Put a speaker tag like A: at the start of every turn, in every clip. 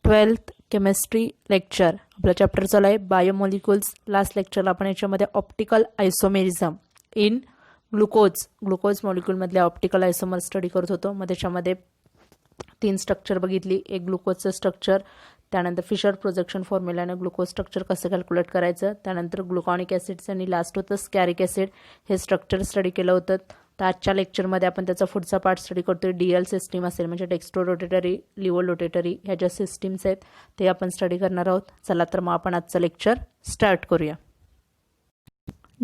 A: 12th chemistry lecture. आपला chapter चालू आहे बायोमॉलिक्युल्स. लास्ट लेक्चरला आपण याच्यामध्ये ऑप्टिकल आयसोमेरिझम इन ग्लुकोज मॉलिक्यूलमधले ऑप्टिकल आयसोमर स्टडी करत होतो. मग त्याच्यामध्ये 3 स्ट्रक्चर बघितली. एक ग्लुकोजचं स्ट्रक्चर, त्यानंतर फिशर प्रोजेक्शन फॉर्म्युलाने ग्लुकोज स्ट्रक्चर कसं कॅल्क्युलेट करायचं, त्यानंतर ग्लुकॉनिक ॲसिड्स आणि लास्ट होतं स्कॅरिक ॲसिड, हे स्ट्रक्चर स्टडी केलं होतं. तर आजच्या लेक्चरमध्ये आपण त्याचा पुढचा पार्ट स्टडी करतोय. DL सिस्टीम असेल म्हणजे डेक्स्ट्रो रोटेटरी, लिव्हो रोटेटरी ह्या ज्या सिस्टीम्स आहेत ते आपण स्टडी करणार आहोत. चला तर मग आपण आजचं लेक्चर स्टार्ट करूया.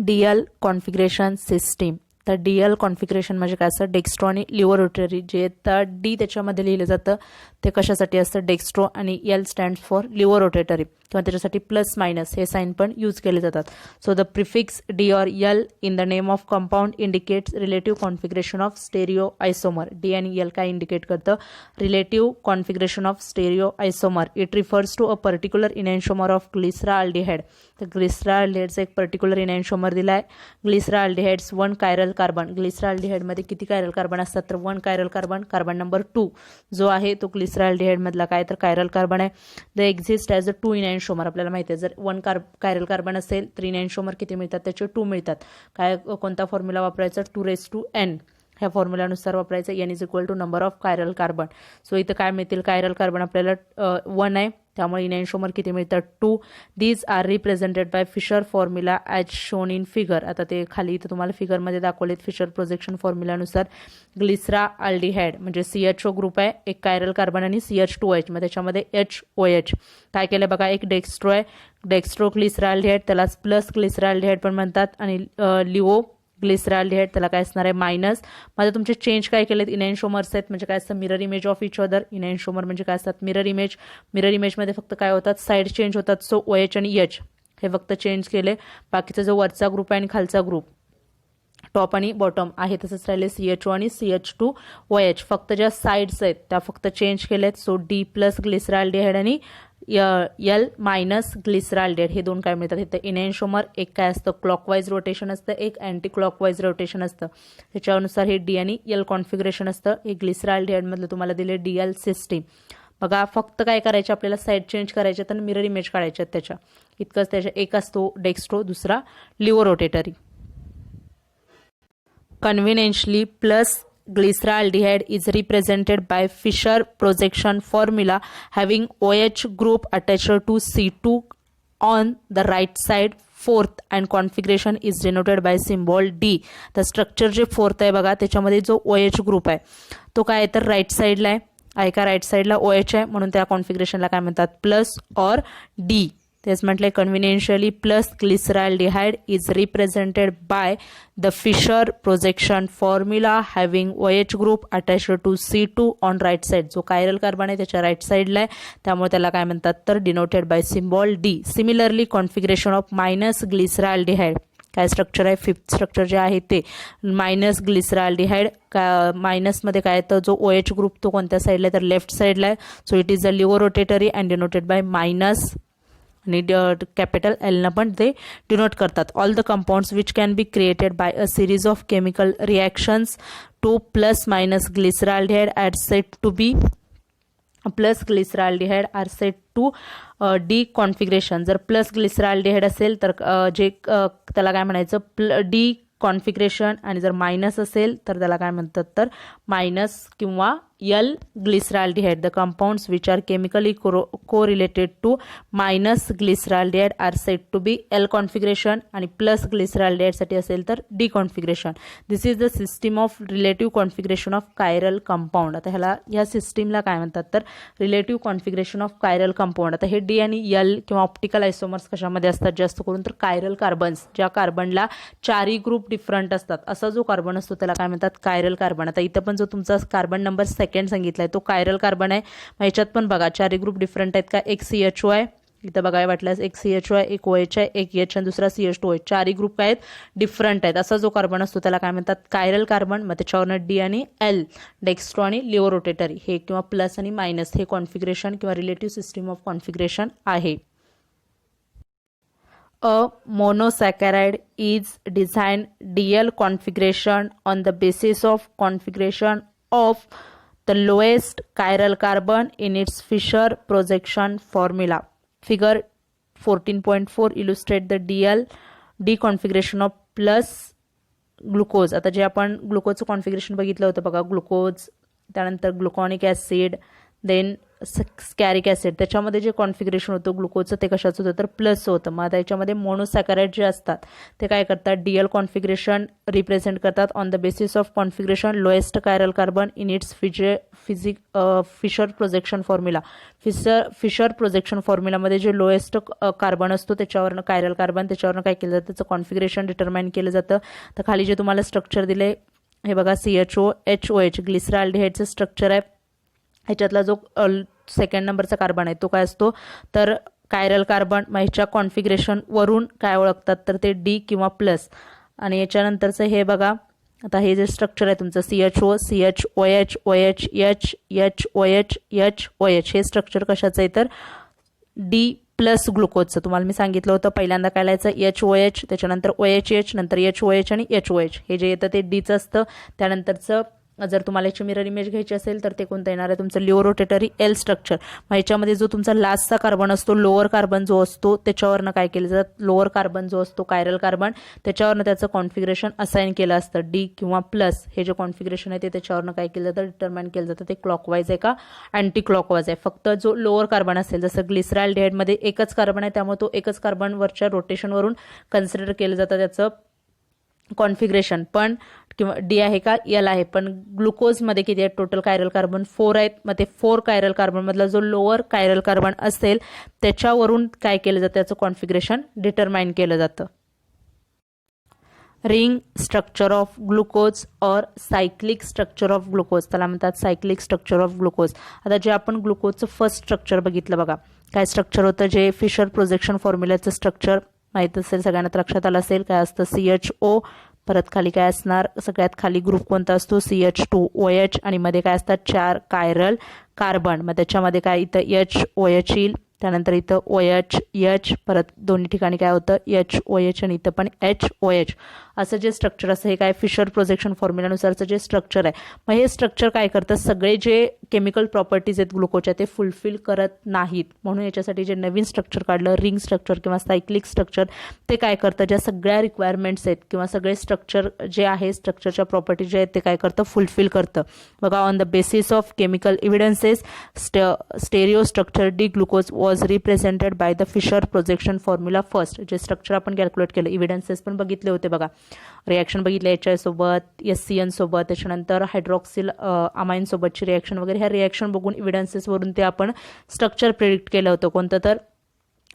A: DL configuration system. तर DL कॉन्फिगरेशन म्हणजे काय असतं, डेक्स्ट्रो आणि लिव्हो रोटेटरी. जे तर D त्याच्यामध्ये लिहिलं जातं ते कशासाठी असतं, डेक्स्ट्रो, आणि L stands for laevo rotatory, किंवा त्याच्यासाठी प्लस मायनस हे साइन पण यूज केले जातात. सो द प्रिफिक्स D और L in the name of compound indicates relative configuration of stereo isomer. D आणि L काय इंडिकेट करतं, relative configuration of stereo isomer. It refers to a particular enantiomer of glyceraldehyde. तर ग्लिसराल्डिहाइडचा एक particular इनॅन्शोमर दिला आहे. ग्लिसराल्डिहाइड्स 1 chiral carbon. ग्लिसराल्डिहाइडमध्ये किती chiral carbon असतात, तर 1 कायरल कार्बन. कार्बन नंबर 2 जो आहे तो ग्लिसराल्डिहाइडमधला काय तर कायरल कार्बन आहे. The exist as a 2 इनॅन्शोमर. आपल्याला माहिती आहे जर 1 कायरल कार्बन असेल तर इनॅन्शोमर किती मिळतात, त्याचे 2 मिळतात. काय कोणता फॉर्म्युला वापरायचा, 2n ह्या फॉर्म्युलानुसार वापरायचं. n is equal to number of chiral carbon. So इथं काय मिळतील, कायरल कार्बन आपल्याला 1 आहे, त्यामुळे इनॅन्शोमर किती मिळतात, 2. These are represented by Fischer formula as shown in figure. आता ते खाली इथं तुम्हाला फिगरमध्ये दाखवलेत. फिशर प्रोजेक्शन फॉर्म्युलानुसार ग्लिसराल्डिहाइड म्हणजे CHO ग्रुप आहे, एक कायरल कार्बन आणि CH2OH, मग त्याच्यामध्ये HOH. काय केलं बघा, एक डेक्स्ट्रो आहे, डेक्स्ट्रो ग्लिसराल्डिहाइड, त्यालाच प्लस ग्लिसराल्डिहाइड पण म्हणतात, आणि लिओ ग्लिसराल्डिहाइड त्याला काय असणार आहे, मायनस. माझं तुमचे चेंज काय केलेत, इनॅन्शोमर्स आहेत म्हणजे काय असतं, mirror image of each other. Enantiomer म्हणजे काय असतात, मिरर इमेज. मिरर इमेजमध्ये फक्त काय होतात, साईड चेंज होतात. सो OH आणि H हे फक्त चेंज केले. बाकीचा जो वरचा ग्रुप आहे आणि खालचा ग्रुप, टॉप आणि बॉटम आहे तसंच राहिले, CHO आणि CH2OH. फक्त ज्या साईड्स आहेत त्या फक्त चेंज केल्यात. सो D प्लस ग्लिसराल्डिहाइड आणि L मायनस ग्लिसराल्डिहाइड हे 2 काय मिळतात इथं. इनॅन्शोमर एक काय असतं, क्लॉकवाईज रोटेशन असतं, एक अँटी क्लॉकवाईज रोटेशन असतं. त्याच्यानुसार हे D आणि L कॉन्फिगरेशन असतं. हे ग्लिसराल्डिहाइडमधलं तुम्हाला दिले DL सिस्टीम. बघा फक्त काय करायचे आपल्याला, साईड चेंज करायचे तर मिरर इमेज काढायचे त्याच्या इतकंच. त्याच्या एक असतो डेक्स्ट्रो, दुसरा लिव्हो rotatory. Conveniently, plus glyceraldehyde is represented by Fisher projection formula having OH group attached to C2 on the right side. Fourth and configuration is denoted by symbol D. The structure जे fourth आहे बघा त्याच्यामध्ये जो OH group आहे तो काय आहे तर राईट साईडला आहे का, राईट साईडला OH आहे म्हणून त्या कॉन्फिगरेशनला काय म्हणतात, प्लस और D. तेच म्हटले conveniently plus glyceraldehyde is represented by the fissure projection formula having OH group attached to C2 on right side. जो कायरल कार्बन आहे त्याच्या राईट साईडला आहे त्यामुळे त्याला काय म्हणतात तर denoted by symbol D. Similarly configuration of minus glyceraldehyde काय स्ट्रक्चर आहे, फिफ्थ स्ट्रक्चर जे आहे ते मायनस ग्लिसराल्डिहाइड. मायनसमध्ये काय तर जो OH ग्रुप तो कोणत्या साईडला आहे तर लेफ्ट साईडला आहे. So it is a laevo rotatory and denoted by minus, आणि कॅपिटल L पण ते डिनोट करतात. All the compounds which can be created by a series of chemical reactions to plus minus glyceraldehyde are set to be plus glyceraldehyde are set to D configuration. जर plus glyceraldehyde असेल तर जे त्याला काय म्हणायचं D configuration, आणि जर minus असेल तर त्याला काय म्हणतात तर मायनस किंवा L glyceraldehyde. The compounds which are chemically correlated to minus glyceraldehyde are set to be L configuration, आणि प्लस ग्लिसराल्डिहाइडसाठी असेल तर D configuration. This is the system of relative configuration of chiral compound. आता ह्या सिस्टीमला काय म्हणतात तर relative configuration of chiral compound. आता हे D आणि L किंवा ऑप्टिकल आयसोमर्स कशामध्ये असतात जास्त करून तर कायरल कार्बन्स. ज्या कार्बनला 4 ग्रुप डिफरंट असतात असा जो कार्बन असतो त्याला काय म्हणतात कायरल कार्बन. आता इथं पण जो तुमचा कार्बन नंबर सेकंड सांगितलाय तो कायरल कार्बन आहे. मग ह्याच्यात पण बघा 4 ग्रुप डिफरंट आहेत का, एक CHO आहे इथं बघायला वाटल्यास, एक CHO आहे, एक OH आहे, एक H आणि दुसरा CH2OH. 4 ग्रुप काय आहेत डिफरंट आहेत. असा जो कार्बन असतो त्याला काय म्हणतात कायरल कार्बन. मग त्याच्यावरनं D आणि L डेक्स्ट्रो आणि लिव्हो रोटेटरी हे किंवा प्लस आणि मायनस हे कॉन्फिगरेशन किंवा रिलेटिव्ह सिस्टीम ऑफ कॉन्फिगरेशन आहे. A monosaccharide is designed DL configuration on the basis of configuration of the lowest chiral carbon in its Fisher projection formula. Figure 14.4 illustrate the D configuration of plus glucose. आता जे आपण ग्लुकोजचं configuration बघितलं होतं बघा, glucose, त्यानंतर ग्लुकॉनिक acid, then स्कॅरिक acid, त्याच्यामध्ये जे configuration होतं ग्लुकोजचं ते कशाचं होतं तर प्लस होतं. मग त्याच्यामध्ये मोनोसॅकराइड जे असतात ते काय करतात, डीएल कॉन्फिगरेशन रिप्रेझेंट करतात on the basis of configuration lowest chiral carbon in its Fisher projection formula. Fisher projection फॉर्म्युलामध्ये जे लोएस्ट कार्बन असतो त्याच्यावरनं कायरल कार्बन, त्याच्यावरनं काय केलं जातं, त्याचं कॉन्फिगरेशन डिटरमाइन केलं जातं. तर खाली जे तुम्हाला स्ट्रक्चर दिले हे बघा, CHOHOH ग्लिसरॉल्डिहाइडचं स्ट्रक्चर आहे. ह्याच्यातला जो सेकंड नंबरचा कार्बन आहे तो काय असतो तर कायरल कार्बन. मग ह्याच्या कॉन्फिगरेशनवरून काय ओळखतात तर ते डी किंवा प्लस. आणि याच्यानंतरचं हे बघा, आता हे जे स्ट्रक्चर आहे तुमचं CHO, CHOH, OH, H, OH, हे स्ट्रक्चर कशाचं आहे तर डी प्लस ग्लुकोजचं. तुम्हाला मी सांगितलं होतं पहिल्यांदा काय लिहायचं, HOH, त्याच्यानंतर OHH, नंतर HOH आणि HOH. हे जे येतं ते डीचं असतं. त्यानंतरचं जर तुम्हाला याची मिरर इमेज घ्यायची असेल तर ते कोणतं येणार आहे तुमचं लिओ रोटेटरी एल स्ट्रक्चर. मग ह्याच्यामध्ये जो तुमचा लास्टचा कार्बन असतो, लोअर कार्बन जो असतो त्याच्यावरनं काय केलं जातं, लोअर कार्बन जो असतो कायरल कार्बन, त्याच्यावरनं त्याचं कॉन्फिगरेशन असाइन केलं असतं डी किंवा प्लस. हे जे कॉन्फिगरेशन आहे ते त्याच्यावरनं काय केलं जातं डिटरमाइन केलं जातं ते क्लॉकवाईज आहे का अँटी क्लॉकवाईज आहे. फक्त जो लोअर कार्बन असेल, जसं ग्लिसरॉल्डिहाइडमध्ये एकच कार्बन आहे त्यामुळे तो एकच कार्बनवरच्या रोटेशनवरून कन्सिडर केलं जातं त्याचं कॉन्फिगरेशन. पण किंवा डी आहे का एल आहे. पण ग्लुकोजमध्ये किती आहे टोटल कायरल कार्बन 4 आहेत. मग ते 4 कायरल कार्बनमधला जो लोअर कायरल कार्बन असेल त्याच्यावरून काय केलं जातं त्याचं कॉन्फिगरेशन डिटरमाइन केलं जातं. रिंग स्ट्रक्चर ऑफ ग्लुकोज और सायक्लिक स्ट्रक्चर ऑफ ग्लुकोज, त्याला म्हणतात सायक्लिक स्ट्रक्चर ऑफ ग्लुकोज. आता जे आपण ग्लुकोजचं फर्स्ट स्ट्रक्चर बघितलं बघा, काय स्ट्रक्चर होतं, जे फिशर प्रोजेक्शन फॉर्म्युल्याचं स्ट्रक्चर माहीत असेल सगळ्यांना, लक्षात आलं असेल काय असतं CHO, परत खाली काय असणार, सगळ्यात खाली ग्रुप कोणता असतो CH2OH, आणि मध्ये काय असतात 4 कायरल कार्बन. मग त्याच्यामध्ये काय इथं HOH येईल, त्यानंतर इथं OH, परत दोन्ही ठिकाणी काय होतं HOH आणि इथं पण HOH. असं जे स्ट्रक्चर असतं हे काय फिशर प्रोजेक्शन फॉर्म्युलानुसारचं जे स्ट्रक्चर आहे. मग हे स्ट्रक्चर काय करतं, सगळे जे केमिकल प्रॉपर्टीज आहेत ग्लुकोजच्या ते फुलफिल करत नाहीत. म्हणून याच्यासाठी जे नवीन स्ट्रक्चर काढलं रिंग स्ट्रक्चर किंवा सायक्लिक स्ट्रक्चर, ते काय करतं ज्या सगळ्या रिक्वायरमेंट्स आहेत किंवा सगळे स्ट्रक्चर जे आहे स्ट्रक्चरच्या प्रॉपर्टीज जे आहेत ते काय करतं फुलफिल करतं. बघा, on the basis of chemical evidences stereo structure D glucose was represented by the fissure projection formula first. जे स्ट्रक्चर आपण कॅल्क्युलेट केलं, एव्हिडन्सेस पण बघितले होते बघा, रिॲक्शन बघितले HI सोबत, SCN सोबत, त्याच्यानंतर हायड्रॉक्सिल अमाइन सोबतची रिॲक्शन वगैरे, ह्या रिॲक्शन बघून इव्हिडन्सेसवरून ते आपण स्ट्रक्चर प्रेडिक्ट केलं होतं कोणतं तर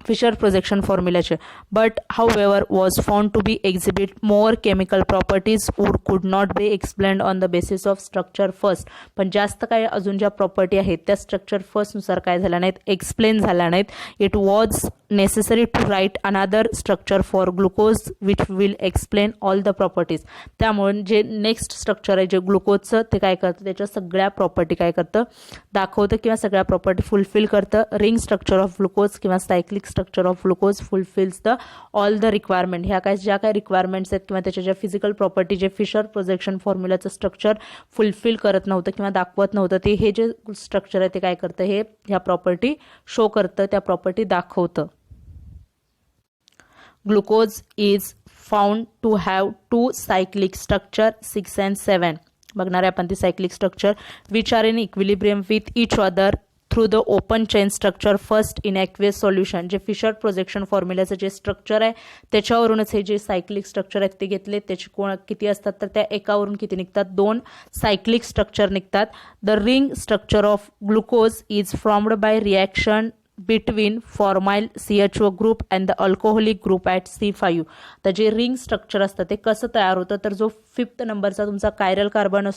A: फिशर प्रोजेक्शन फॉर्म्युलाचे. But however was found to be exhibit more chemical properties would could not be explained on the basis of structure first. पण जास्त काय अजून ज्या प्रॉपर्टी आहेत त्या स्ट्रक्चर फर्स्ट नुसार काय झाल्या नाहीत, एक्सप्लेन झाल्या नाहीत. It was necessary to write another structure for glucose which will explain all the properties. त्यामुळे जे नेक्स्ट स्ट्रक्चर आहे जे ग्लुकोजचं ते काय करतं त्याच्या सगळ्या प्रॉपर्टी काय करतं दाखवतं किंवा सगळ्या प्रॉपर्टी फुलफिल करतं. रिंग स्ट्रक्चर ऑफ ग्लुकोज किंवा cyclic structure of glucose fulfils the all the requirement. ह्या काय ज्या काय रिक्वायरमेंट्स आहेत किंवा त्याच्या ज्या फिजिकल प्रॉपर्टी जे फिशर प्रोजेक्शन फॉर्म्युलाचं स्ट्रक्चर फुलफिल करत नव्हतं किंवा दाखवत नव्हतं ते हे जे स्ट्रक्चर आहे ते काय करतं हे ह्या प्रॉपर्टी शो करतं, त्या प्रॉपर्टी दाखवतं. Glucose is found to have 2 cyclic structure 6 and 7. बघणार आहे आपण ती cyclic structure which are in equilibrium with each other through the open chain structure first in aqueous solution. जे फिशर प्रोजेक्शन फॉर्म्युल्याचं जे structure आहे त्याच्यावरूनच हे जे सायक्लिक स्ट्रक्चर आहेत ते घेतले. त्याचे किती असतात तर त्या एकावरून किती निघतात 2 सायक्लिक स्ट्रक्चर निघतात. The ring structure of glucose is formed by reaction between formyl CHO group and the alcoholic group at C5. तर जे रिंग स्ट्रक्चर असतं ते कसं तयार होतं तर जो 5th नंबरचा तुमचा कायरल कार्बन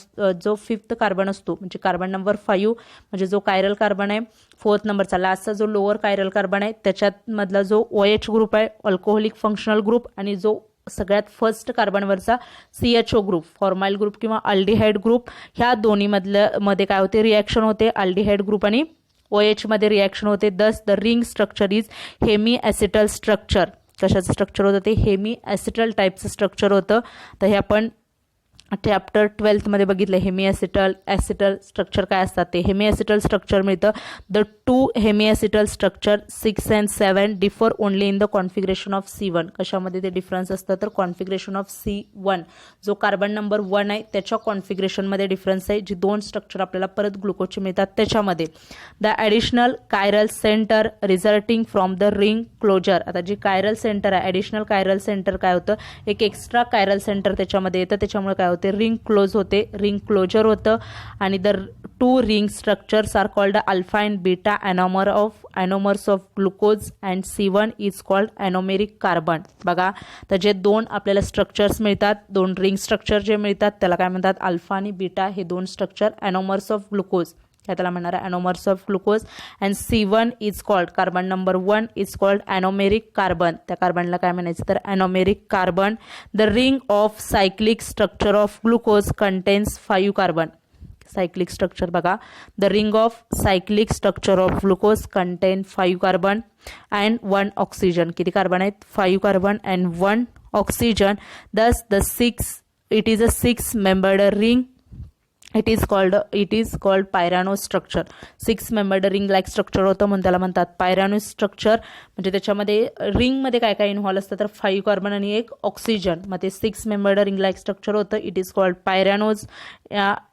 A: जो 5th कार्बन असतो म्हणजे कार्बन नंबर 5 म्हणजे जो कायरल कार्बन आहे 4th नंबरचा लास्टचा जो लोअर कायरल कार्बन आहे त्याच्यात मधला जो OH ग्रुप आहे अल्कोहोलिक फंक्शनल ग्रुप आणि जो सगळ्यात फर्स्ट कार्बनवरचा CHO ग्रुप फॉर्माइल ग्रुप किंवा अल्डिहाइड ग्रुप, ह्या दोन्ही मध्ये काय होते रिॲक्शन होते. अल्डिहाइड ग्रुप आणि OH मध्ये रिॲक्शन होते. Thus the ring structure is hemi acetal structure. कशाचं स्ट्रक्चर होतं ते हेमी ॲसिटल टाईपचं स्ट्रक्चर होतं. तर हे आपण चॅप्टर 12 मध्ये बघितलं हेमिएसिटल ॲसिटल स्ट्रक्चर काय असतात ते. हेमिएसिटल स्ट्रक्चर मिळतं. The two hemiacetal structure 6 and 7 differ only in the configuration of C1. कशामध्ये ते डिफरन्स असतं तर कॉन्फिगरेशन ऑफ C1 जो कार्बन नंबर 1 आहे त्याच्या कॉन्फिगरेशनमध्ये डिफरन्स आहे. जी दोन स्ट्रक्चर आपल्याला परत ग्लुकोजचे मिळतात त्याच्यामध्ये. The additional chiral centre resulting from the ring closure. आता जी कायरल सेंटर आहे ॲडिशनल कायरल सेंटर काय होतं एक एक्स्ट्रा कायरल सेंटर त्याच्यामध्ये येतं त्याच्यामुळे काय होते रिंग क्लोज होते रिंग क्लोजर होतं. आणि the two ring structures are called alpha and beta anomers of glucose and C1 is called anomeric carbon. बघा तर जे दोन आपल्याला स्ट्रक्चर्स मिळतात दोन रिंग स्ट्रक्चर जे मिळतात त्याला काय म्हणतात अल्फा आणि बीटा हे दोन स्ट्रक्चर ॲनोमर्स ऑफ ग्लुकोज त्याला म्हणणार आहे anomers of glucose. And C1 is called carbon नंबर 1 इज कॉल्ड ॲनोमेरिक कार्बन. त्या कार्बनला काय म्हणायचं तर anomeric carbon. The ring of cyclic structure of glucose contains 5 carbon. Cyclic structure बघा the ring of cyclic structure of glucose contain 5 carbon and 1 oxygen. किती carbon आहेत 5 carbon and 1 oxygen. Thus the 6 it is a 6 membered ring. It is called pyrano structure. 6 membered ring like structure होतं म्हणून त्याला म्हणतात पायरॅनो structure. म्हणजे त्याच्यामध्ये रिंगमध्ये काय काय इन्व्हॉल्व असतं तर 5 कार्बन आणि 1 ऑक्सिजन. मग ते 6 मेंबर्ड रिंग लाईक स्ट्रक्चर होतं. It is called pyranose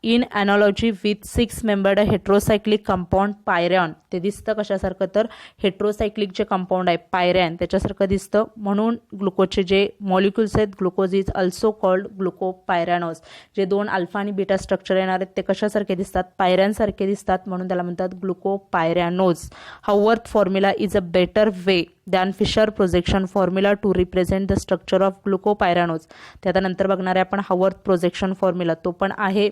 A: in analogy with 6 membered heterocyclic compound pyran. ते दिसतं कशासारखं तर हेट्रोसायक्लिक जे कंपाऊंड आहे पायरॅन त्याच्यासारखं दिसतं. म्हणून ग्लुकोजचे जे मॉलिक्युल्स आहेत ग्लुकोज इज ऑल्सो कॉल्ड ग्लुकोपायरॅनोज. जे दोन अल्फा आणि बीटा स्ट्रक्चर येणार आहेत ते कशासारखे दिसतात पायरॅनसारखे दिसतात म्हणून त्याला म्हणतात glucopyranose. Haworth formula is a better way than Fisher projection formula to represent the structure of glucopyranose. ते आता नंतर बघणार आहे आपण हावर्थ प्रोजेक्शन फॉर्म्युला तो पण आहे.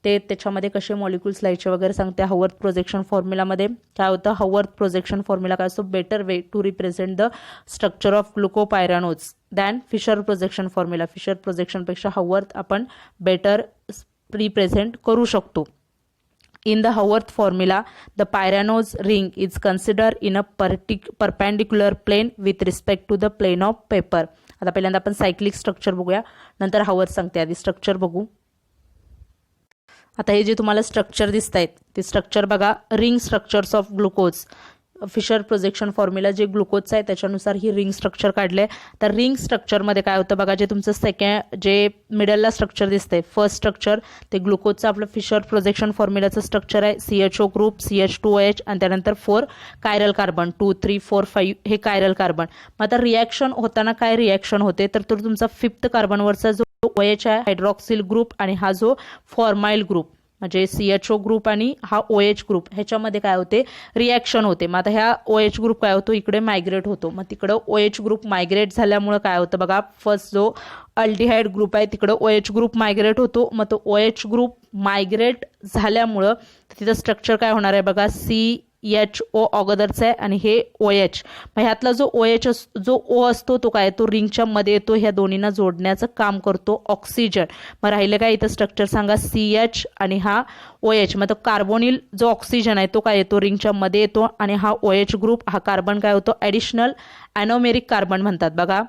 A: ते त्याच्यामध्ये कसे मॉलिक्युल्स लिहायचे वगैरे सांगते. हावर्थ प्रोजेक्शन फॉर्म्युलामध्ये काय होतं हावर्थ प्रोजेक्शन फॉर्म्युला काय असतो better way to represent the structure of glucopyranose than Fisher projection formula. Fisher प्रोजेक्शनपेक्षा हावर्थ आपण बेटर रिप्रेझेंट करू शकतो. In the Haworth formula, the Pyranose ring is considered in a perpendicular plane with respect to the plane of paper. आता पहिल्यांदा आपण cyclic structure बघूया नंतर Haworth सांगते. आधी स्ट्रक्चर बघू. आता हे जे तुम्हाला स्ट्रक्चर दिसत आहेत ते स्ट्रक्चर बघा ring structures of glucose. Fischer projection formula जे ग्लुकोजचं आहे त्याच्यानुसार ही रिंग स्ट्रक्चर काढले. तर रिंग स्ट्रक्चरमध्ये काय होतं बघा जे तुमचं जे मिडलला स्ट्रक्चर दिसतंय फर्स्ट स्ट्रक्चर ते ग्लुकोजचं आपलं फिशर प्रोजेक्शन फॉर्म्युलाचं स्ट्रक्चर आहे. CHO ग्रुप CH2OH आणि त्यानंतर 4 कायरल कार्बन 2 3 4 5 हे कायरल कार्बन. मग आता रिॲक्शन होताना काय रिॲक्शन होते तर तो तुमचा 5th कार्बनवरचा जो OH आहे हायड्रॉक्सिल ग्रुप आणि हा जो फॉर्माइल ग्रुप म्हणजे CHO ग्रुप आणि हा OH ग्रुप ह्याच्यामध्ये काय होते रिॲक्शन होते. मग आता ह्या OH ग्रुप काय होतो इकडे मायग्रेट होतो. मग तिकडं OH ग्रुप मायग्रेट झाल्यामुळे काय होतं बघा फर्स्ट जो अल्डिहाइड ग्रुप आहे तिकडं OH ग्रुप मायग्रेट होतो. मग तो OH ग्रुप मायग्रेट झाल्यामुळं तिथं स्ट्रक्चर काय होणार आहे बघा CHO अगोदरचा आहे आणि हे OH. मग ह्यातला जो OH जो O असतो तो काय तो रिंगच्या मध्ये येतो ह्या दोन्हींना जोडण्याचं काम करतो ऑक्सिजन. मग राहिलं काय इथं स्ट्रक्चर सांगा CH आणि हा OH. मग तो कार्बोनिल जो ऑक्सिजन आहे तो काय येतो रिंगच्या मध्ये येतो आणि हा OH ग्रुप हा कार्बन काय होतो ॲडिशनल ॲनोमेरिक कार्बन म्हणतात. बघा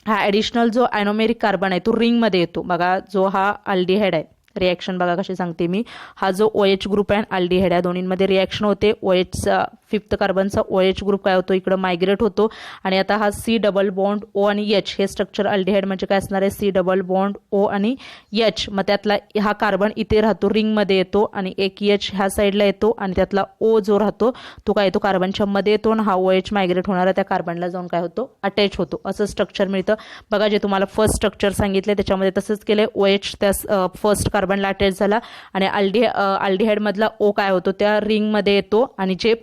A: हा ॲडिशनल जो ॲनोमेरिक कार्बन आहे तो रिंगमध्ये येतो. बघा जो हा अल्डिहाइड आहे रिॲक्शन बघा कशी सांगते मी. हा जो OH ग्रुप आहे अल्डिहाइड या दोन्हींमध्ये रिॲक्शन होते. OHचा 5th कार्बनचा OH ग्रुप काय होतो इकडं मायग्रेट होतो आणि आता हा C डबल बॉन्ड O आणि H हे स्ट्रक्चर अल्डिहाइड म्हणजे काय असणार आहे C डबल बॉन्ड O आणि H. मग त्यातला हा कार्बन इथे राहतो रिंगमध्ये येतो आणि एक H ह्या साईडला येतो आणि त्यातला O जो राहतो तो काय येतो कार्बनच्या मध्ये येतो आणि हा OH मायग्रेट होणारा त्या कार्बनला जाऊन काय होतो अटॅच होतो. असं स्ट्रक्चर मिळतं. बघा जे तुम्हाला फर्स्ट स्ट्रक्चर सांगितले त्याच्यामध्ये तसंच केलंय. OH त्या फर्स्ट कार्बनला अटॅच झाला आणि अल्डिहाइड मधला O काय होतो त्या रिंगमध्ये येतो आणि जे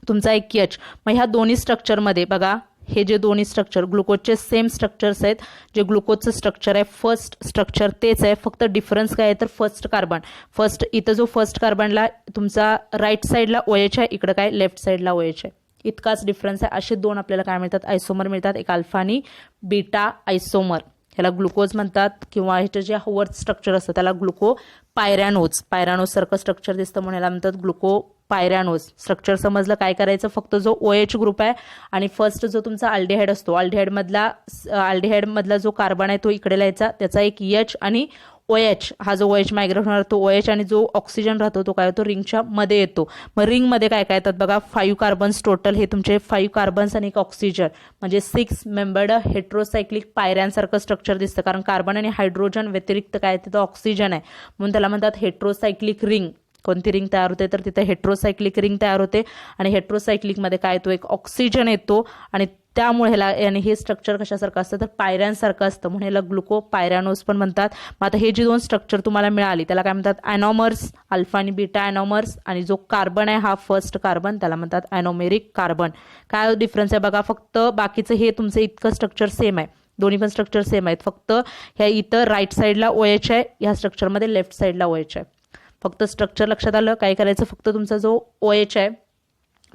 A: तुमचा एक H. मग ह्या दोन्ही स्ट्रक्चरमध्ये बघा हे जे दोन्ही स्ट्रक्चर ग्लुकोजचे सेम स्ट्रक्चर्स आहेत. जे ग्लुकोजचं स्ट्रक्चर आहे फर्स्ट स्ट्रक्चर तेच आहे फक्त डिफरन्स काय आहे तर फर्स्ट कार्बन फर्स्ट इथं जो फर्स्ट कार्बनला तुमचा राईट साईडला OH आहे इकडं काय लेफ्ट साईडला OH आहे इतकाच डिफरन्स आहे. असे दोन आपल्याला काय मिळतात आयसोमर मिळतात. एक अल्फा आणि बीटा आयसोमर. ह्याला ग्लुकोज म्हणतात किंवा ह्याचं जे हावर्थ स्ट्रक्चर असतं त्याला ग्लुकोपायरॅनोज. पायरॅनोज सारखं स्ट्रक्चर दिसतं म्हणून याला म्हणतात ग्लुकोपायरॅनोज. स्ट्रक्चर समजलं काय करायचं फक्त जो OH ग्रुप आहे आणि फर्स्ट जो तुमचा अल्डिहाइड असतो अल्डिहाइड मधला जो कार्बन आहे तो इकडे लिहायचा त्याचा एक H आणि OH हा जो OH मायग्रेट होणार तो OH आणि जो ऑक्सिजन राहतो तो काय होतो रिंगच्या मध्ये येतो. मग रिंगमध्ये काय काय येतात बघा 5 कार्बन्स टोटल, हे तुमचे 5 कार्बन्स आणि एक ऑक्सिजन म्हणजे 6 मेंबर्ड हेट्रोसायक्लिक पायऱ्यांसारखं स्ट्रक्चर दिसतं, कारण कार्बन आणि हायड्रोजन व्यतिरिक्त काय तिथं ऑक्सिजन आहे म्हणून त्याला म्हणतात हेट्रोसायक्लिक रिंग. कोणती रिंग तयार होते तर तिथे हेट्रोसायक्लिक रिंग तयार होते आणि हेट्रोसायक्लिकमध्ये काय येतो एक ऑक्सिजन येतो आणि त्यामुळे ह्याला आणि हे स्ट्रक्चर कशासारखं असतं तर पायऱ्यांसारखं असतं म्हणून ह्याला ग्लुकोपायरॅनोज पण म्हणतात. मग आता हे जी दोन स्ट्रक्चर तुम्हाला मिळाली त्याला काय म्हणतात ॲनॉमर्स, अल्फा आणि बीटा ॲनॉमर्स, आणि जो कार्बन आहे हा फर्स्ट कार्बन त्याला म्हणतात ॲनोमेरिक कार्बन. काय डिफरन्स आहे बघा, फक्त बाकीचं हे तुमचं इतकं स्ट्रक्चर सेम आहे, दोन्ही पण स्ट्रक्चर सेम आहेत, फक्त ह्या इथं राईट साईडला OH आहे, ह्या स्ट्रक्चरमध्ये लेफ्ट साईडला OH आहे. फक्त स्ट्रक्चर लक्षात आलं. काय करायचं फक्त तुमचा जो OH आहे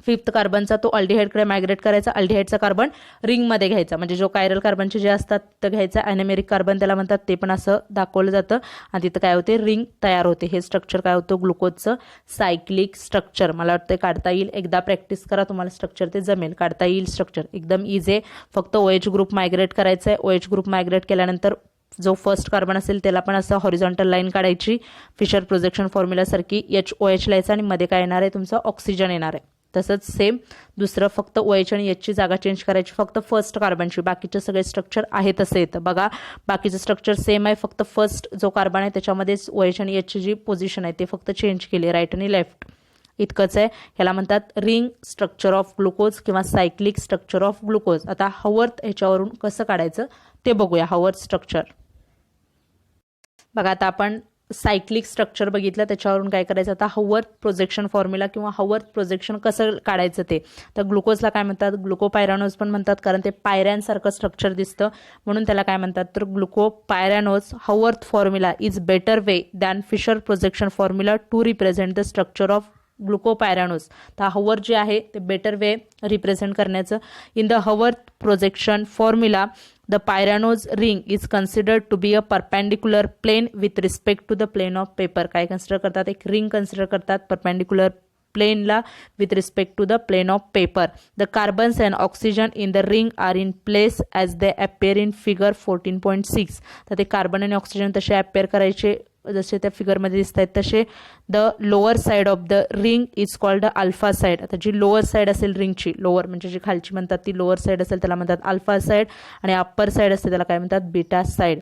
A: 5th कार्बनचा तो अल्डिहाइडकडे मायग्रेट करायचा, अल्डिहाइडचा कार्बन रिंगमध्ये घ्यायचा, म्हणजे जो कायरल कार्बनचे जे असतात तर घ्यायचा, ॲनोमेरिक कार्बन त्याला म्हणतात, ते पण असं दाखवलं जातं आणि तिथं काय होते रिंग तयार होते. हे स्ट्रक्चर काय होतं ग्लुकोजचं सायक्लिक स्ट्रक्चर. मला वाटतं काढता येईल, एकदा प्रॅक्टिस करा तुम्हाला स्ट्रक्चर ते जमेल, काढता येईल स्ट्रक्चर एकदम इझी आहे. फक्त OH ग्रुप मायग्रेट करायचं आहे. OH ग्रुप मायग्रेट केल्यानंतर जो फर्स्ट कार्बन असेल त्याला पण असं हॉरिझॉन्टल लाईन काढायची फिशर प्रोजेक्शन फॉर्म्युलासारखी, HOH लिहायचं आणि मध्ये काय येणार आहे तुमचं ऑक्सिजन येणार आहे. तसंच सेम दुसरं फक्त OH आणि H ची जागा चेंज करायची फक्त फर्स्ट कार्बनची, बाकीचे सगळे स्ट्रक्चर आहे तसं येतं बघा. बाकीचं स्ट्रक्चर सेम आहे, फक्त फर्स्ट जो कार्बन आहे त्याच्यामध्येच OH आणि H ची जी पोझिशन आहे ते फक्त चेंज केली राईट आणि लेफ्ट, इतकंच आहे. ह्याला म्हणतात रिंग स्ट्रक्चर ऑफ ग्लुकोज किंवा सायक्लिक स्ट्रक्चर ऑफ ग्लुकोज. आता हवर्थ ह्याच्यावरून कसं काढायचं ते बघूया. हवर्थ स्ट्रक्चर बघा, आता आपण सायक्लिक स्ट्रक्चर बघितलं त्याच्यावरून काय करायचं आता हवर्थ प्रोजेक्शन फॉर्म्युला किंवा हवर्थ प्रोजेक्शन कसं काढायचं ते. तर ग्लुकोजला काय म्हणतात ग्लुकोपायरॅनोज पण म्हणतात, कारण ते पायऱ्यांसारखं स्ट्रक्चर दिसतं म्हणून त्याला काय म्हणतात तर glucopyranose. Haworth formula is better way than Fisher projection formula to represent the structure of glucopyranose. तर हवर्थ जे आहे ते बेटर वे रिप्रेझेंट करण्याचं. In the Haworth projection formula the Pyranose ring is considered to be a perpendicular plane with respect to the plane of paper. काय consider करतात एक ring consider करतात perpendicular plane ला with respect to the plane of paper. The carbons and oxygen in the ring are in place as they appear in figure 14.6. तर ते carbon आणि oxygen तसे appear करायचे जसे त्या फिगरमध्ये दिसत आहेत तसे. The lower side of the ring is called alpha side. आता जी लोअर साइड असेल रिंगची, लोअर म्हणजे जी खालची म्हणतात ती लोअर साइड असेल त्याला म्हणतात अल्फा साइड, आणि अप्पर साइड असते त्याला काय म्हणतात बीटा साइड.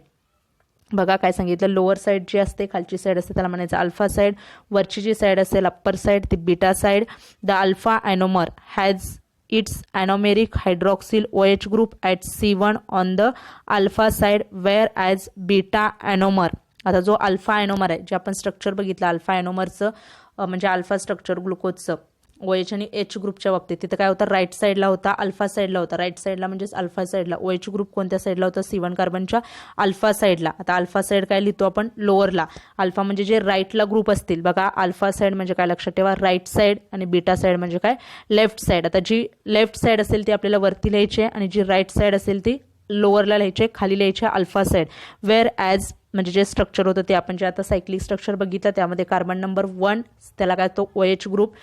A: बघा काय सांगितलं, लोअर साइड जी असते खालची साइड असते त्याला म्हणायचं अल्फा साइड, वरची जी साइड असेल अप्पर साइड ती beta side. The alpha anomer has its anomeric hydroxyl OH group at C1 on the alpha side, whereas beta anomer. आता जो अल्फा ॲनोमर आहे जे आपण स्ट्रक्चर बघितलं अल्फा ॲनोमरचं म्हणजे अल्फा स्ट्रक्चर ग्लुकोजचं OH आणि H ग्रुपच्या बाबतीत तिथं काय होतं राईट साईडला होता अल्फा साईडला होता. राईट साईडला म्हणजेच अल्फा साईडला. OH ग्रुप कोणत्या साईडला होता C1 कार्बनच्या अल्फा साईडला. आता अल्फा साईड काय लिहितो आपण लोअरला. अल्फा म्हणजे जे राईटला ग्रुप असतील बघा, अल्फा साईड म्हणजे काय लक्षात ठेवा राईट साईड, आणि बीटा साईड म्हणजे काय लेफ्ट साईड. आता जी लेफ्ट साईड असेल ती आपल्याला वरती लिहायची आहे आणि जी राईट साईड असेल ती लोअरला लिहायचे, खाली लिहायचे अल्फा साईड. वेअर ॲज म्हणजे जे स्ट्रक्चर होतं ते आपण जे आता सायक्लिक स्ट्रक्चर बघितलं त्यामध्ये कार्बन नंबर 1 त्याला काय तो OH ग्रुप,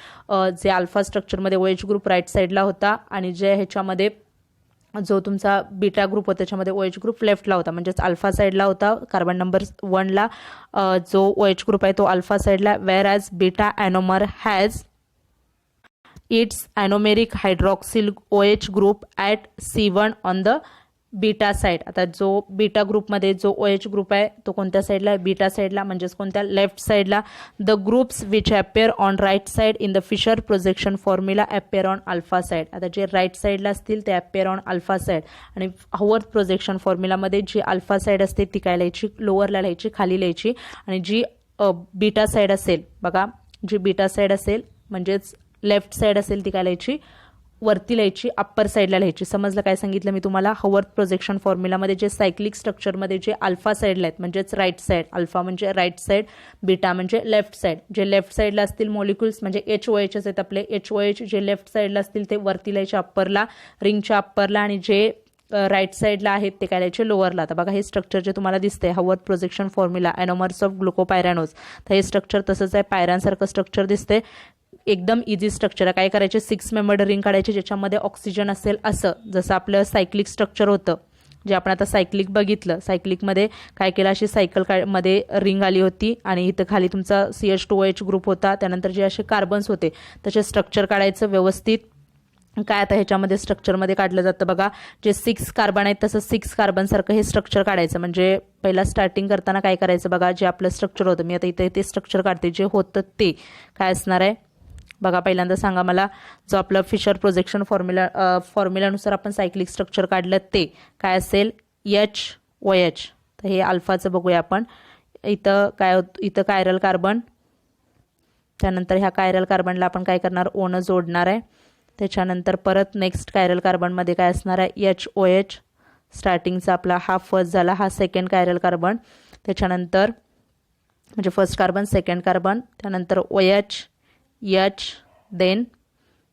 A: जे अल्फा स्ट्रक्चरमध्ये OH ग्रुप राईट साईडला होता, आणि जे ह्याच्यामध्ये जो तुमचा बीटा ग्रुप होता त्याच्यामध्ये OH ग्रुप लेफ्टला होता, म्हणजेच अल्फा साईडला होता. कार्बन नंबर 1ला जो OH ग्रुप आहे तो अल्फा साईडला. Whereas beta anomer has its anomeric hydroxyl OH group at C1 on the beta side. आता जो बीटा ग्रुपमध्ये जो OH ग्रुप आहे तो कोणत्या साईडला आहे बीटा साईडला, म्हणजेच कोणत्या लेफ्ट साईडला. The groups which appear on right side in the fissure projection formula appear on alpha side. आता जे राईट साईडला असतील ते अपेअर ऑन अल्फा साईड, आणि हवर्थ प्रोजेक्शन फॉर्म्युलामध्ये जी अल्फा साईड असते ती काय लिहायची लोअरला लिहायची, खाली लिहायची, आणि जी बीटा साईड असेल बघा, जी बीटा साईड असेल म्हणजेच लेफ्ट साईड असेल ती काय लिहायची वरती लिहायची, अप्पर साईडला लिहायची. समजलं काय सांगितलं मी तुम्हाला. हवर्थ प्रोजेक्शन फॉर्म्युलामध्ये जे सायक्लिक स्ट्रक्चरमध्ये जे अल्फा साईडला आहेत म्हणजेच राईट साईड, अल्फा म्हणजे राईट साईड, बीटा म्हणजे लेफ्ट साईड. जे लेफ्ट साईडला असतील मॉलिक्युल्स म्हणजे HOH आहेत आपले, HOH जे लेफ्ट साईडला असतील ते वरती लिहायचे अप्परला, रिंगच्या अप्परला, आणि जे राईट साईडला आहेत ते काय लिहायचे लोअरला. आता बघा हे स्ट्रक्चर जे तुम्हाला दिसतंय हवर्थ प्रोजेक्शन फॉर्म्युला ॲनोमर्स ऑफ ग्लुकोपायरॅनोज, तर हे स्ट्रक्चर तसंच आहे, पायऱ्यांसारखं स्ट्रक्चर दिसतंय. एकदम इझी स्ट्रक्चर आहे. काय करायचे 6 मेंबर्ड रिंग काढायचे ज्याच्यामध्ये ऑक्सिजन असेल असं, जसं आपलं सायक्लिक स्ट्रक्चर होतं जे आपण आता सायक्लिक बघितलं, सायक्लिकमध्ये काय केलं, अशी सायकल मध्ये रिंग आली होती आणि इथं खाली तुमचा CH2OH ग्रुप होता. त्यानंतर जे असे कार्बन्स होते तसे स्ट्रक्चर काढायचं व्यवस्थित. काय आता ह्याच्यामध्ये स्ट्रक्चरमध्ये काढलं जातं बघा, जे 6 कार्बन आहेत तसं 6 कार्बनसारखं हे स्ट्रक्चर काढायचं. म्हणजे पहिला स्टार्टिंग करताना काय करायचं बघा, जे आपलं स्ट्रक्चर होतं, मी आता इथे ते स्ट्रक्चर काढते, जे होतं ते काय असणार आहे बघा. पहिल्यांदा सांगा मला, जो आपलं फिशर प्रोजेक्शन फॉर्म्युलानुसार आपण सायक्लिक स्ट्रक्चर काढलं ते काय असेल, HOH. तर हे अल्फाचं बघूया आपण. इथं काय होतं, इथं कायरल कार्बन, त्यानंतर ह्या कायरल कार्बनला आपण काय करणार, ओनं जोडणार आहे. त्याच्यानंतर परत नेक्स्ट कायरल कार्बनमध्ये काय असणार आहे, HOH. स्टार्टिंगचा आपला हा फर्स्ट झाला, हा सेकंड कायरल कार्बन. त्याच्यानंतर म्हणजे फर्स्ट कार्बन, सेकंड कार्बन, त्यानंतर OH, H. देन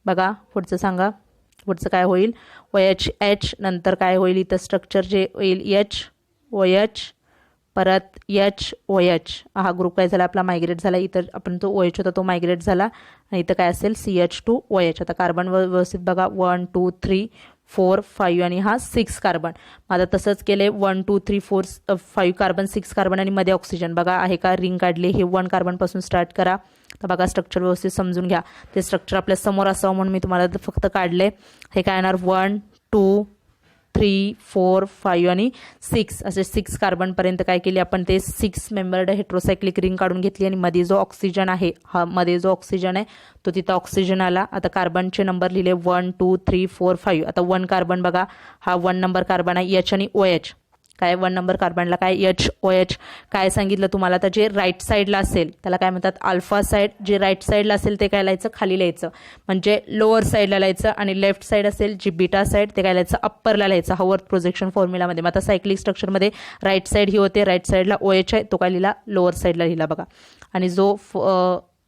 A: बघा पुढचं सांगा, पुढचं काय होईल, OH. नंतर काय होईल, इथं स्ट्रक्चर जे होईल HOH, परत HOH. हा ग्रुप काय झाला आपला, मायग्रेट झाला. इथं आपण तो OH होता तो मायग्रेट झाला आणि इथं काय असेल, CH2OH. आता कार्बन व्यवस्थित बघा, 1 2 3 4 5 आणि हा 6 कार्बन. आता तसंच केले, 1 2 3 4 5 कार्बन, 6 कार्बन आणि मध्ये ऑक्सिजन. बघा आहे का, रिंग काढली. हे 1 कार्बनपासून स्टार्ट करा. तर बघा स्ट्रक्चर व्यवस्थित समजून घ्या. ते स्ट्रक्चर आपल्या समोर असावं म्हणून मी तुम्हाला फक्त काढले. हे काय येणार, 1 2 3 4 5 आणि 6 असे 6 कार्बनपर्यंत काय केली आपण, ते 6 मेंबर्ड हेट्रोसायक्लिक रिंग काढून घेतली आणि मध्ये जो ऑक्सिजन आहे, हा मध्ये जो ऑक्सिजन आहे तो तिथं ऑक्सिजन आला. आता कार्बनचे नंबर लिहिले 1 2 3 4 5. आता 1 कार्बन बघा, हा 1 नंबर कार्बन आहे, H आणि OH. काय 1 नंबर कार्बनला काय, HOH. काय सांगितलं तुम्हाला, आता जे राईट साईडला असेल त्याला काय म्हणतात, अल्फा साईड. जे राईट साईडला असेल ते काय लिहायचं, खाली लिहायचं, म्हणजे लोअर साईडला लिहायचं. आणि लेफ्ट साईड असेल जी बीटा साईड, ते काय लिहायचं, अप्परला लिहायचं. हावर्थ प्रोजेक्शन फॉर्म्युलामध्ये. मग आता सायक्लिक स्ट्रक्चरमध्ये राईट साईड ही होते, राईट साईडला OH आहे, तो काय लिहिला, लोअर साईडला लिहिला बघा. आणि जो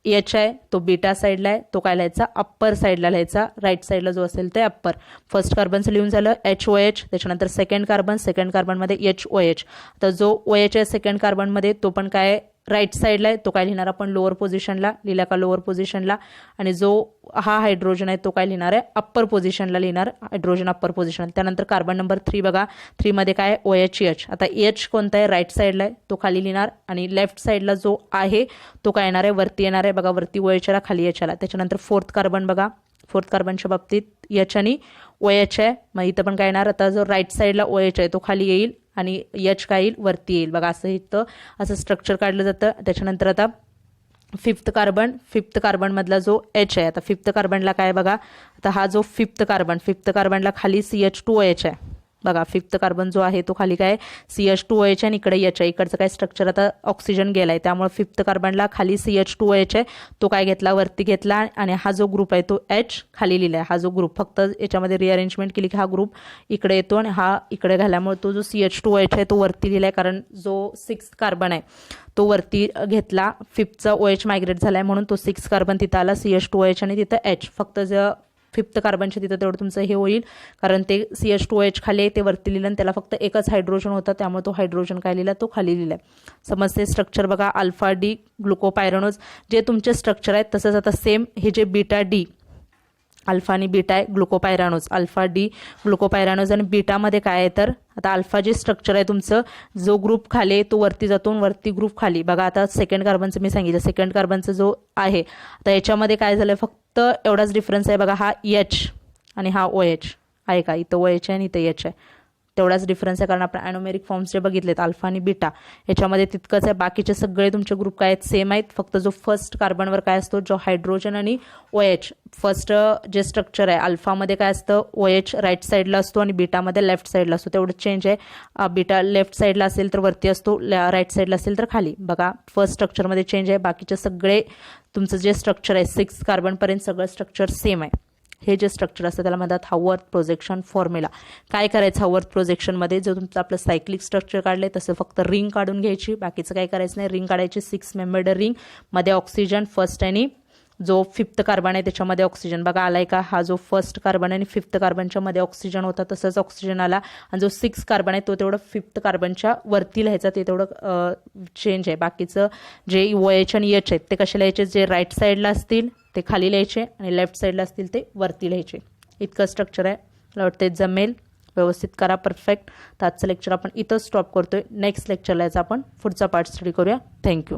A: H आहे तो बीटा साईडला आहे, तो काय लिहायचा, अप्पर साईडला लिहायचा. राईट साईडला जो असेल ते अप्पर. फर्स्ट कार्बनचं लिहून झालं HOH. त्याच्यानंतर सेकंड कार्बनमध्ये HOH. तर जो OH आहे सेकंड कार्बनमध्ये, तो पण काय राईट साईडला आहे, तो काय लिहिणार आपण, लोअर पोझिशनला. लिहिला का, लोअर पोझिशनला. आणि जो हा हायड्रोजन आहे तो काय लिहिणार आहे, अप्पर पोझिशनला लिहिणार, हायड्रोजन अप्पर पोझिशन. त्यानंतर कार्बन नंबर 3 बघा, 3 मध्ये काय, OH. आता H कोणता आहे, राईट साईडला आहे, तो खाली लिहिणार. आणि लेफ्ट साईडला जो आहे तो काय येणार आहे, वरती येणार आहे बघा, वरती OH ला, खाली H ला. त्याच्यानंतर फोर्थ कार्बन बघा, फोर्थ कार्बनच्या बाबतीत H आणि OH आहे. मग इथं पण काय येणार, आता जो राईट साईडला OH आहे तो खाली येईल आणि H काय येईल, वरती येईल बघा. असं इथं असं स्ट्रक्चर काढलं जातं. त्याच्यानंतर आता फिफ्थ कार्बनमधला जो H आहे, आता फिफ्थ कार्बनला काय बघा, आता हा जो फिफ्थ कार्बनला खाली CH2OH आहे बघा. फिफ्थ कार्बन जो आहे तो खाली काय, CH2OH आणि इकडे H आहे. इकडचं काय स्ट्रक्चर, आता ऑक्सिजन गेलाय त्यामुळे फिफ्थ कार्बनला खाली CH2OH आहे, तो काय घेतला, वरती घेतला. आणि हा जो ग्रुप आहे तो H खाली लिहिलाय. हा जो ग्रुप फक्त याच्यामध्ये रिअरेंजमेंट केली की हा ग्रुप इकडे येतो आणि हा इकडे घाल्यामुळे तो जो CH2OH आहे तो वरती लिहिलाय, कारण जो 6 कार्बन आहे तो वरती घेतला. फिफ्थचा OH मायग्रेट झालाय म्हणून तो 6 कार्बन तिथं आला, CH2OH आणि तिथं H. फक्त जर फिफ्थ कार्बनच्या तिथं तेवढं तुमचं हे होईल, कारण ते CH2OH खाली आहे, ते वरती लिहिलं आणि त्याला फक्त एकच हायड्रोजन होता, त्यामुळे तो हायड्रोजन काय लिहिला, तो खाली लिहिलाय. समजते स्ट्रक्चर बघा. अल्फा डी ग्लुकोपायरानोज जे तुमचे स्ट्रक्चर आहेत तसंच आता सेम हे जे बीटा डी, अल्फा आणि बीटा आहे ग्लुकोपायरानोज, अल्फा डी ग्लुकोपायरानोज. आणि बीटामध्ये काय आहे, तर आता अल्फा जे स्ट्रक्चर आहे तुमचं, जो ग्रुप खाली आहे तो वरती जातो, वरती ग्रुप खाली बघा. आता सेकंड कार्बनचं मी सांगितलं, सेकंड कार्बनचं जो आहे, आता याच्यामध्ये काय झालं, फक्त एवढाच डिफरन्स आहे बघा, हा H आणि हा OH आहे का, इथं OH आहे आणि इथं H आहे, तेवढाच डिफरन्स आहे. कारण आपण ॲनोमेरिक फॉर्म्स जे बघितलेत अल्फा आणि बीटा, याच्यामध्ये तितकंच आहे. बाकीचे सगळे तुमचे ग्रुप काय आहेत, सेम आहेत. फक्त जो फर्स्ट कार्बनवर काय असतो, जो हायड्रोजन आणि OH, फर्स्ट जे स्ट्रक्चर आहे अल्फामध्ये काय असतं, OH राईट साईडला असतो आणि बीटामध्ये लेफ्ट साईडला असतो, तेवढं चेंज आहे. बीटा लेफ्ट साईडला असेल तर वरती असतो, राईट साईडला असेल तर खाली बघा. फर्स्ट स्ट्रक्चरमध्ये चेंज आहे, बाकीचे सगळे तुमचं जे स्ट्रक्चर आहे 6 कार्बनपर्यंत सगळं स्ट्रक्चर सेम आहे. हे जे स्ट्रक्चर असतं त्याला म्हणतात हावर्थ प्रोजेक्शन फॉर्म्युला. काय करायचं हावर्थ प्रोजेक्शनमध्ये, जो तुमचं आपलं सायक्लिक स्ट्रक्चर काढलंय तसं फक्त रिंग काढून घ्यायची, बाकीचं काय करायचं नाही. रिंग काढायची 6 मेंबर्ड रिंग, मध्ये ऑक्सिजन फर्स्ट आणि जो फिफ्थ कार्बन आहे त्याच्यामध्ये ऑक्सिजन बघा आलाय का. हा जो फर्स्ट कार्बन आणि फिफ्थ कार्बनच्या मध्ये ऑक्सिजन होता तसंच ऑक्सिजन आला. आणि जो 6 कार्बन आहे तो तेवढं फिफ्थ कार्बनच्या वरती लिहायचा, ते तेवढं चेंज आहे. बाकीचं जे OH आणि H आहेत ते कसे लिहायचे, जे राईट साईडला असतील ते खाली लिहायचे आणि लेफ्ट साईडला असतील ते वरती लिहायचे. इतकं स्ट्रक्चर आहे. मला वाटतं जमेल. व्यवस्थित करा परफेक्ट. तर आजचं लेक्चर आपण इथं स्टॉप करतोय. नेक्स्ट लेक्चरला याचा आपण पुढचा पार्ट स्टडी करूया. थँक्यू.